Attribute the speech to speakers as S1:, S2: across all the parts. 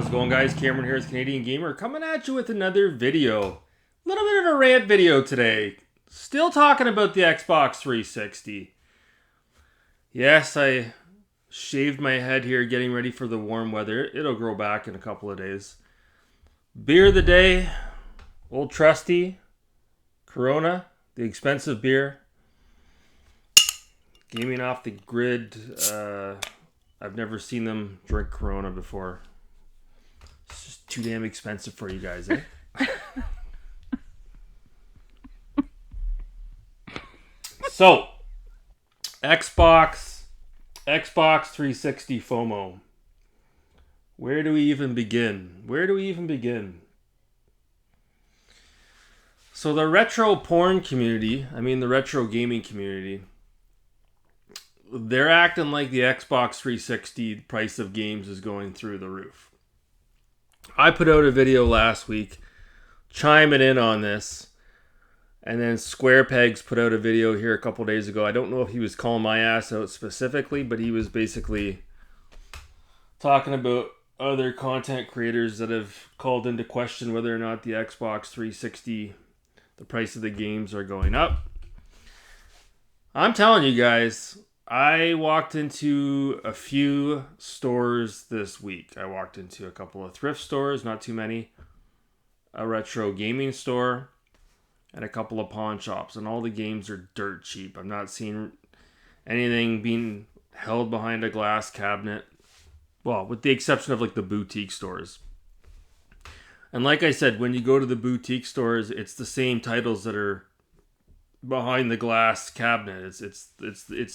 S1: How's it going, guys? Cameron here as Canadian Gamer, coming at you with another video. A little bit of a rant video today. Still talking about the Xbox 360. Yes, I shaved my head here getting ready for the warm weather. It'll grow back in a couple of days. Beer of the day, old trusty Corona, the expensive beer. Gaming off the grid. I've never seen them drink Corona before. It's just too damn expensive for you guys, eh? So, Xbox 360 FOMO. Where do we even begin? So the retro porn community, the retro gaming community, they're acting like the Xbox 360 price of games is going through the roof. I put out a video last week chiming in on this, and then SquarePegs put out a video here a couple days ago. I don't know if he was calling my ass out specifically, but he was basically talking about other content creators that have called into question whether or not the Xbox 360, the price of the games are going up. I'm telling you guys, I walked into a few stores this week. I walked into a couple of thrift stores, not too many, a retro gaming store, and a couple of pawn shops. And all the games are dirt cheap. I'm not seeing anything being held behind a glass cabinet. Well, with the exception of like the boutique stores. And like I said, when you go to the boutique stores, it's the same titles that are behind the glass cabinet. It's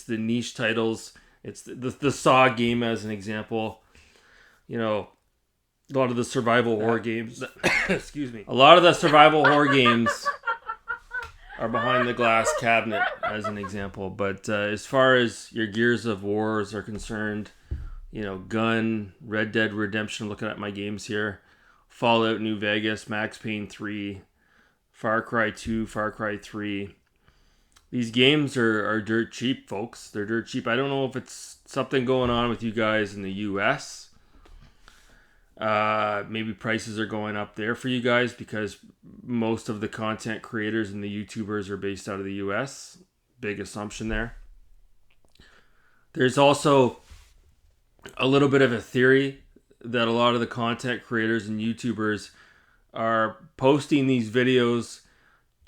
S1: the niche titles. It's the Saw game as an example. You know, a lot of the survival horror games. Excuse me. A lot of the survival horror games are behind the glass cabinet as an example. But as far as your Gears of Wars are concerned, Gun, Red Dead Redemption, looking at my games here, Fallout New Vegas, Max Payne 3, Far Cry 2, Far Cry 3. These games are dirt cheap, folks. They're dirt cheap. I don't know if it's something going on with you guys in the U.S. Maybe prices are going up there for you guys because most of the content creators and the YouTubers are based out of the U.S. Big assumption there. There's also a little bit of a theory that a lot of the content creators and YouTubers are posting these videos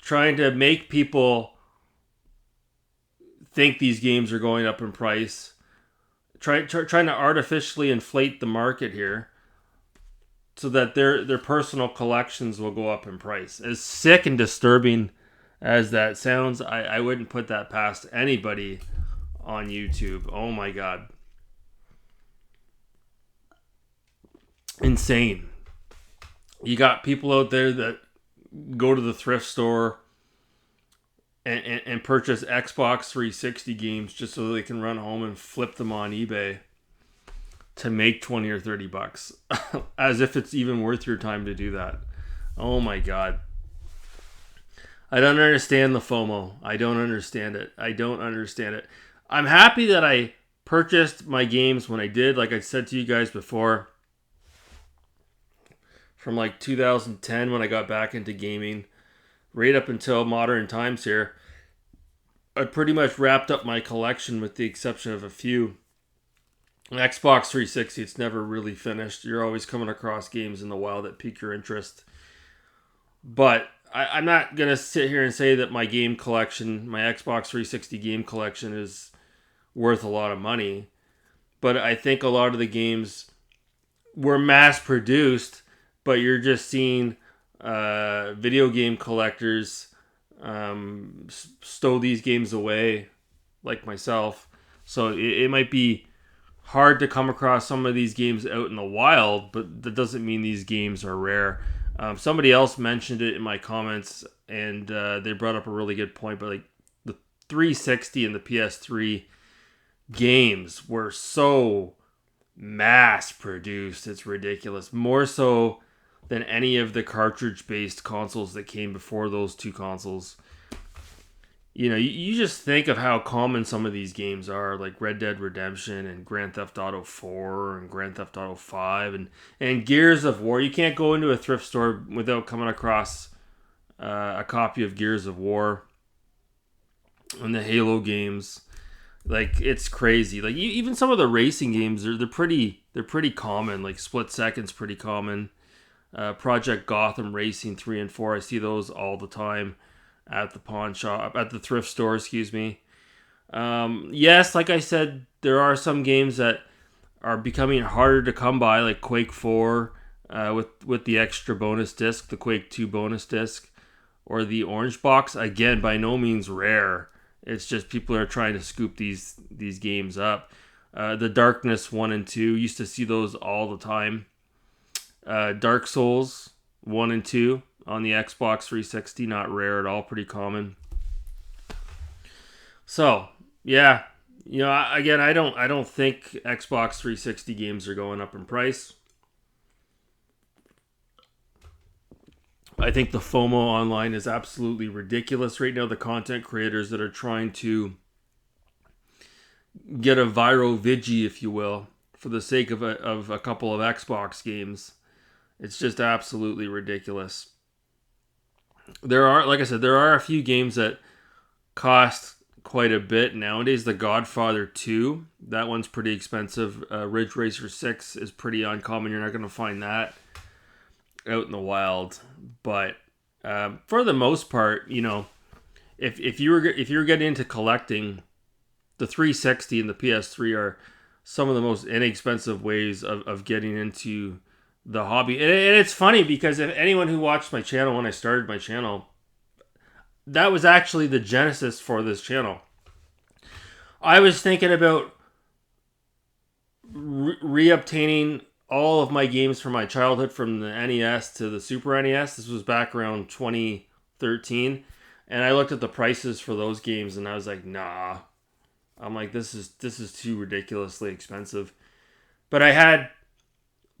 S1: trying to make people think these games are going up in price, trying to artificially inflate the market here so that their personal collections will go up in price. As sick and disturbing as that sounds, I wouldn't put that past anybody on YouTube. Oh my God. Insane. You got people out there that go to the thrift store and purchase Xbox 360 games just so they can run home and flip them on eBay to make 20 or 30 bucks. As if it's even worth your time to do that. Oh my God. I don't understand the FOMO. I don't understand it. I'm happy that I purchased my games when I did. Like I said to you guys before, from like 2010 when I got back into gaming, right up until modern times here, I pretty much wrapped up my collection with the exception of a few. Xbox 360, it's never really finished. You're always coming across games in the wild that pique your interest. But I'm not going to sit here and say that my game collection, my Xbox 360 game collection is worth a lot of money. But I think a lot of the games were mass produced, but you're just seeing video game collectors stow these games away, like myself. So it might be hard to come across some of these games out in the wild, but that doesn't mean these games are rare. Somebody else mentioned it in my comments, and they brought up a really good point. But like the 360 and the PS3 games were so mass produced, it's ridiculous. More so than any of the cartridge-based consoles that came before those two consoles. you just think of how common some of these games are, like Red Dead Redemption and Grand Theft Auto 4 and Grand Theft Auto 5 and Gears of War. You can't go into a thrift store without coming across a copy of Gears of War and the Halo games. Like, it's crazy. Like, even some of the racing games, they're pretty common. Like Split Second's pretty common. Project Gotham Racing 3 and 4, I see those all the time at the pawn shop, at the thrift store, excuse me. Yes, like I said, there are some games that are becoming harder to come by, like Quake 4 with the extra bonus disc, the Quake 2 bonus disc, or the Orange Box. Again, by no means rare. It's just people are trying to scoop these games up. The Darkness 1 and 2, used to see those all the time. Dark Souls 1 and 2 on the Xbox 360, not rare at all, pretty common. So, yeah, again, I don't think Xbox 360 games are going up in price. I think the FOMO online is absolutely ridiculous right now. The content creators that are trying to get a viral vigi, if you will, for the sake of a couple of Xbox games. It's just absolutely ridiculous. There are, like I said, there are a few games that cost quite a bit nowadays. The Godfather 2, that one's pretty expensive. Ridge Racer 6 is pretty uncommon. You're not going to find that out in the wild. But for the most part, if you were getting into collecting, the 360 and the PS3 are some of the most inexpensive ways of getting into the hobby. And it's funny because if anyone who watched my channel when I started my channel, that was actually the genesis for this channel. I was thinking about reobtaining all of my games from my childhood, from the NES to the Super NES. This was back around 2013, and I looked at the prices for those games and I was like, nah. I'm like, this is too ridiculously expensive. But I had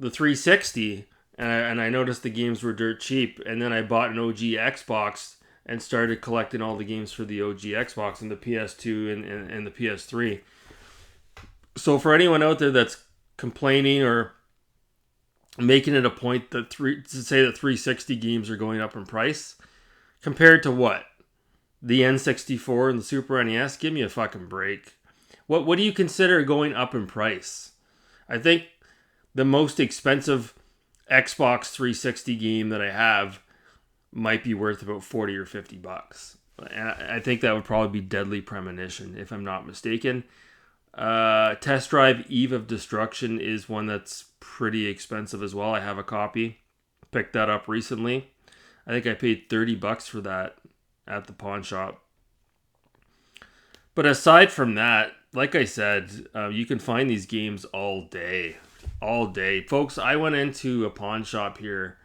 S1: the 360, and I noticed the games were dirt cheap, and then I bought an OG Xbox and started collecting all the games for the OG Xbox and the PS2 and the PS3. So for anyone out there that's complaining or making it a point to say that 360 games are going up in price, compared to what? The N64 and the Super NES? Give me a fucking break. What do you consider going up in price? I think the most expensive Xbox 360 game that I have might be worth about 40 or 50 bucks. And I think that would probably be Deadly Premonition, if I'm not mistaken. Test Drive Eve of Destruction is one that's pretty expensive as well. I have a copy. Picked that up recently. I think I paid 30 bucks for that at the pawn shop. But aside from that, like I said, you can find these games all day. All day. Folks, I went into a pawn shop here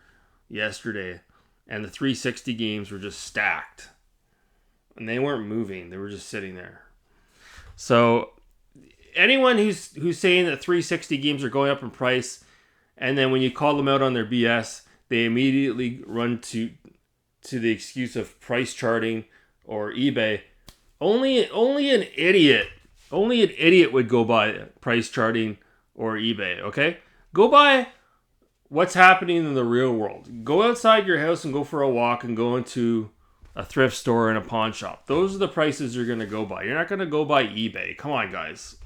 S1: yesterday, and the 360 games were just stacked. And they weren't moving. They were just sitting there. So anyone who's saying that 360 games are going up in price, and then when you call them out on their BS, they immediately run to the excuse of price charting or eBay. Only an idiot would go by price charting or eBay, okay? Go by what's happening in the real world. Go outside your house and go for a walk and go into a thrift store and a pawn shop. Those are the prices you're going to go by. You're not going to go by eBay. Come on, guys.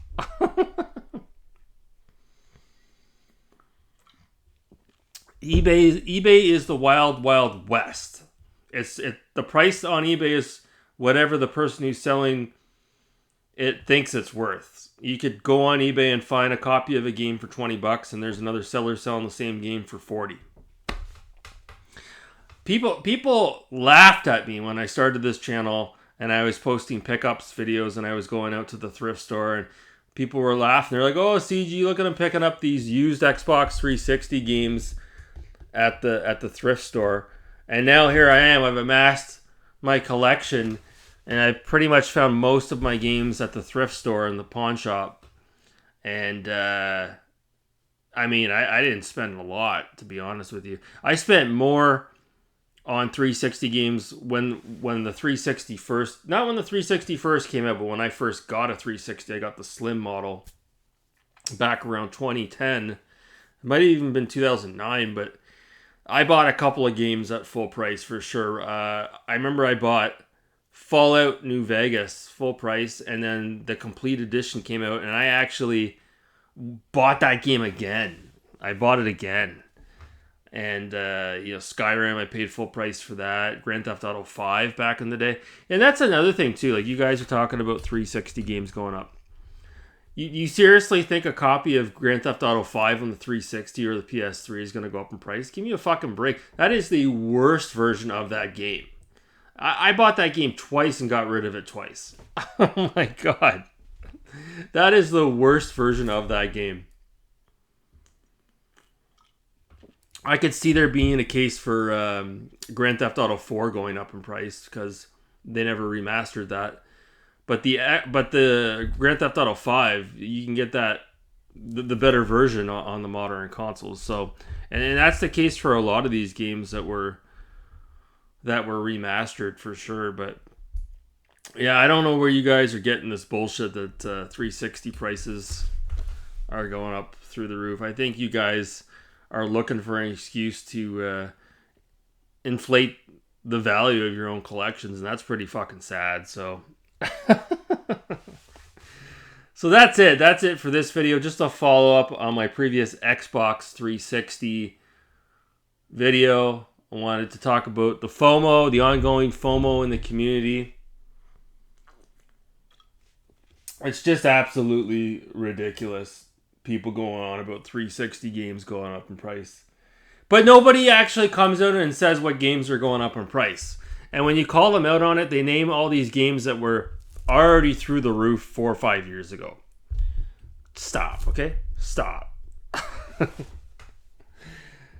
S1: eBay is the wild, wild west. The price on eBay is whatever the person who's selling it thinks it's worth. You could go on eBay and find a copy of a game for 20 bucks, and there's another seller selling the same game for 40. People laughed at me when I started this channel and I was posting pickups videos and I was going out to the thrift store, and people were laughing. They're like, "Oh, CG, look at him picking up these used Xbox 360 games at the thrift store." And now here I am. I've amassed my collection, and I pretty much found most of my games at the thrift store and the pawn shop. And I mean, I didn't spend a lot, to be honest with you. I spent more on 360 games when the 360 first, not when the 360 first came out, but when I first got a 360, I got the slim model back around 2010. It might have even been 2009, but I bought a couple of games at full price for sure. I remember I bought Fallout New Vegas full price, and then the complete edition came out, and I actually bought that game again. I bought it again. And, Skyrim, I paid full price for that. Grand Theft Auto 5 back in the day. And that's another thing, too. Like, you guys are talking about 360 games going up. You seriously think a copy of Grand Theft Auto 5 on the 360 or the PS3 is going to go up in price? Give me a fucking break. That is the worst version of that game. I bought that game twice and got rid of it twice. Oh my god. That is the worst version of that game. I could see there being a case for Grand Theft Auto 4 going up in price because they never remastered that. But the Grand Theft Auto 5, you can get that the better version on the modern consoles. So, and that's the case for a lot of these games that were remastered for sure. But yeah, I don't know where you guys are getting this bullshit that 360 prices are going up through the roof. I think you guys are looking for an excuse to inflate the value of your own collections, and that's pretty fucking sad. So so that's it for this video. Just a follow-up on my previous Xbox 360 video. I wanted to talk about the FOMO, the ongoing FOMO in the community. It's just absolutely ridiculous. People going on about 360 games going up in price. But nobody actually comes out and says what games are going up in price. And when you call them out on it, they name all these games that were already through the roof 4 or 5 years ago. Stop, okay? Stop.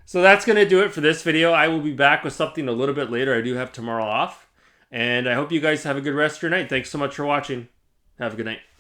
S1: So that's going to do it for this video. I will be back with something a little bit later. I do have tomorrow off. And I hope you guys have a good rest of your night. Thanks so much for watching. Have a good night.